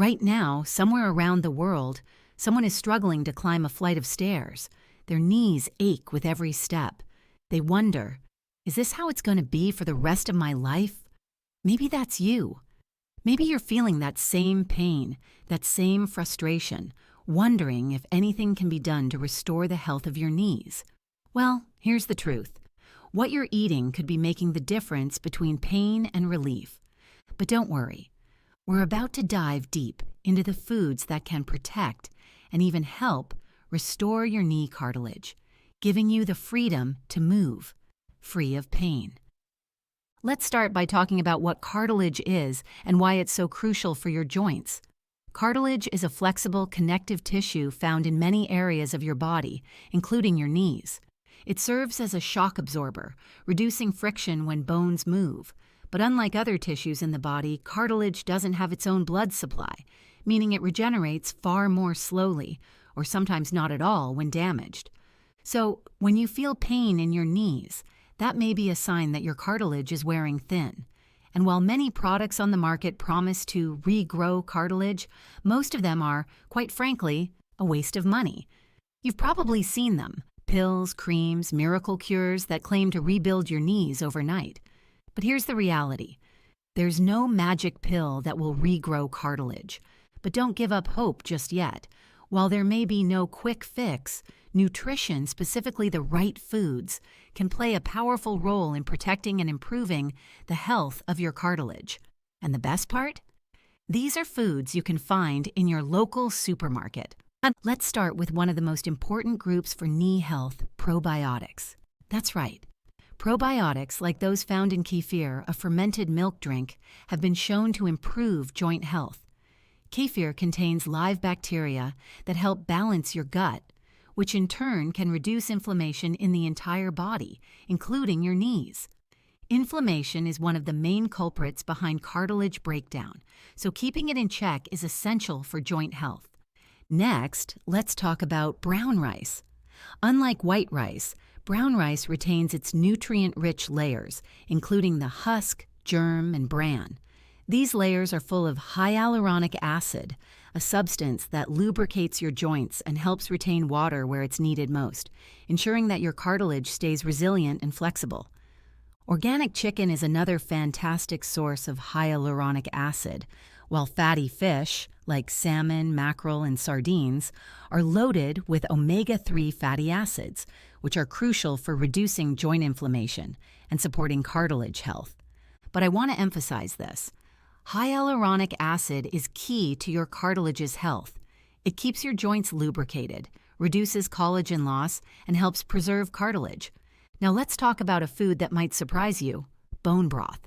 Right now, somewhere around the world, someone is struggling to climb a flight of stairs. Their knees ache with every step. They wonder, is this how it's going to be for the rest of my life? Maybe that's you. Maybe you're feeling that same pain, that same frustration, wondering if anything can be done to restore the health of your knees. Well, here's the truth. What you're eating could be making the difference between pain and relief. But don't worry. We're about to dive deep into the foods that can protect and even help restore your knee cartilage, giving you the freedom to move, free of pain. Let's start by talking about what cartilage is and why it's so crucial for your joints. Cartilage is a flexible connective tissue found in many areas of your body, including your knees. It serves as a shock absorber, reducing friction when bones move. But unlike other tissues in the body, cartilage doesn't have its own blood supply, meaning it regenerates far more slowly, or sometimes not at all when damaged. So, when you feel pain in your knees, that may be a sign that your cartilage is wearing thin. And while many products on the market promise to regrow cartilage, most of them are, quite frankly, a waste of money. You've probably seen them: pills, creams, miracle cures that claim to rebuild your knees overnight. But here's the reality. There's no magic pill that will regrow cartilage. But don't give up hope just yet. While there may be no quick fix, nutrition, specifically the right foods, can play a powerful role in protecting and improving the health of your cartilage. And the best part? These are foods you can find in your local supermarket. Let's start with one of the most important groups for knee health: probiotics. That's right. Probiotics, like those found in kefir, a fermented milk drink, have been shown to improve joint health. Kefir contains live bacteria that help balance your gut, which in turn can reduce inflammation in the entire body, including your knees. Inflammation is one of the main culprits behind cartilage breakdown, so keeping it in check is essential for joint health. Next, let's talk about brown rice. Unlike white rice, brown rice retains its nutrient-rich layers, including the husk, germ, and bran. These layers are full of hyaluronic acid, a substance that lubricates your joints and helps retain water where it's needed most, ensuring that your cartilage stays resilient and flexible. Organic chicken is another fantastic source of hyaluronic acid, while fatty fish, like salmon, mackerel, and sardines, are loaded with omega-3 fatty acids, which are crucial for reducing joint inflammation and supporting cartilage health. But I want to emphasize this. Hyaluronic acid is key to your cartilage's health. It keeps your joints lubricated, reduces collagen loss, and helps preserve cartilage. Now let's talk about a food that might surprise you: bone broth.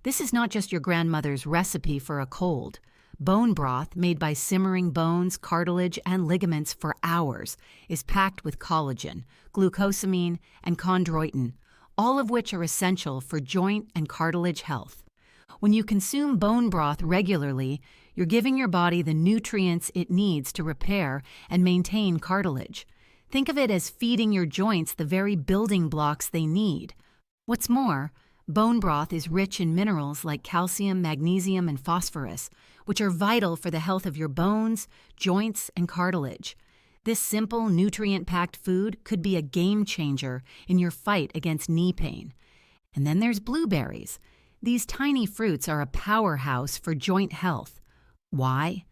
This is not just your grandmother's recipe for a cold. Bone broth, made by simmering bones, cartilage, and ligaments for hours, is packed with collagen, glucosamine, and chondroitin, all of which are essential for joint and cartilage health. When you consume bone broth regularly, you're giving your body the nutrients it needs to repair and maintain cartilage. Think of it as feeding your joints the very building blocks they need. What's more, bone broth is rich in minerals like calcium, magnesium, and phosphorus, which are vital for the health of your bones, joints, and cartilage. This simple, nutrient-packed food could be a game changer in your fight against knee pain. And then there's blueberries. These tiny fruits are a powerhouse for joint health. Why?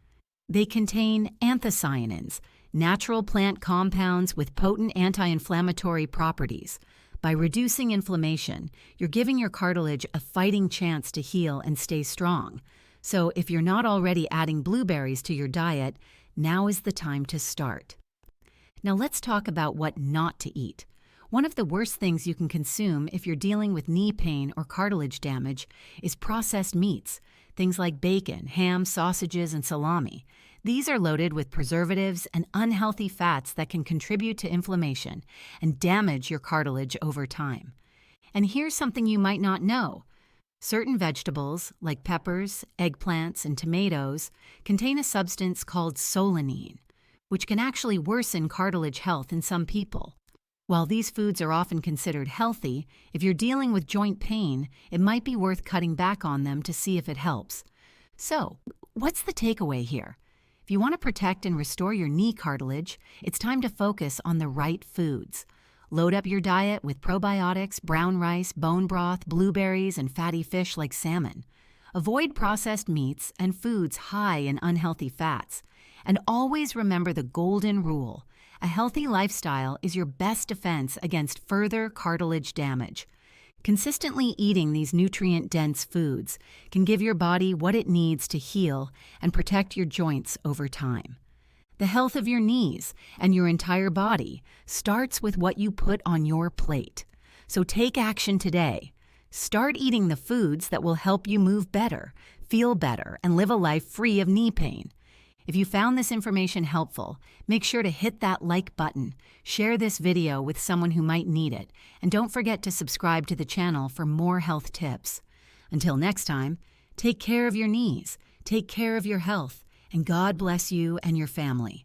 They contain anthocyanins, natural plant compounds with potent anti-inflammatory properties. By reducing inflammation, you're giving your cartilage a fighting chance to heal and stay strong. So if you're not already adding blueberries to your diet, now is the time to start. Now let's talk about what not to eat. One of the worst things you can consume if you're dealing with knee pain or cartilage damage is processed meats, things like bacon, ham, sausages, and salami. These are loaded with preservatives and unhealthy fats that can contribute to inflammation and damage your cartilage over time. And here's something you might not know. Certain vegetables, like peppers, eggplants, and tomatoes, contain a substance called solanine, which can actually worsen cartilage health in some people. While these foods are often considered healthy, if you're dealing with joint pain, it might be worth cutting back on them to see if it helps. So, what's the takeaway here? If you want to protect and restore your knee cartilage, it's time to focus on the right foods. Load up your diet with probiotics, brown rice, bone broth, blueberries, and fatty fish like salmon. Avoid processed meats and foods high in unhealthy fats. And always remember the golden rule: a healthy lifestyle is your best defense against further cartilage damage. Consistently eating these nutrient-dense foods can give your body what it needs to heal and protect your joints over time. The health of your knees and your entire body starts with what you put on your plate. So take action today. Start eating the foods that will help you move better, feel better, and live a life free of knee pain. If you found this information helpful, make sure to hit that like button, share this video with someone who might need it, and don't forget to subscribe to the channel for more health tips. Until next time, take care of your knees, take care of your health, and God bless you and your family.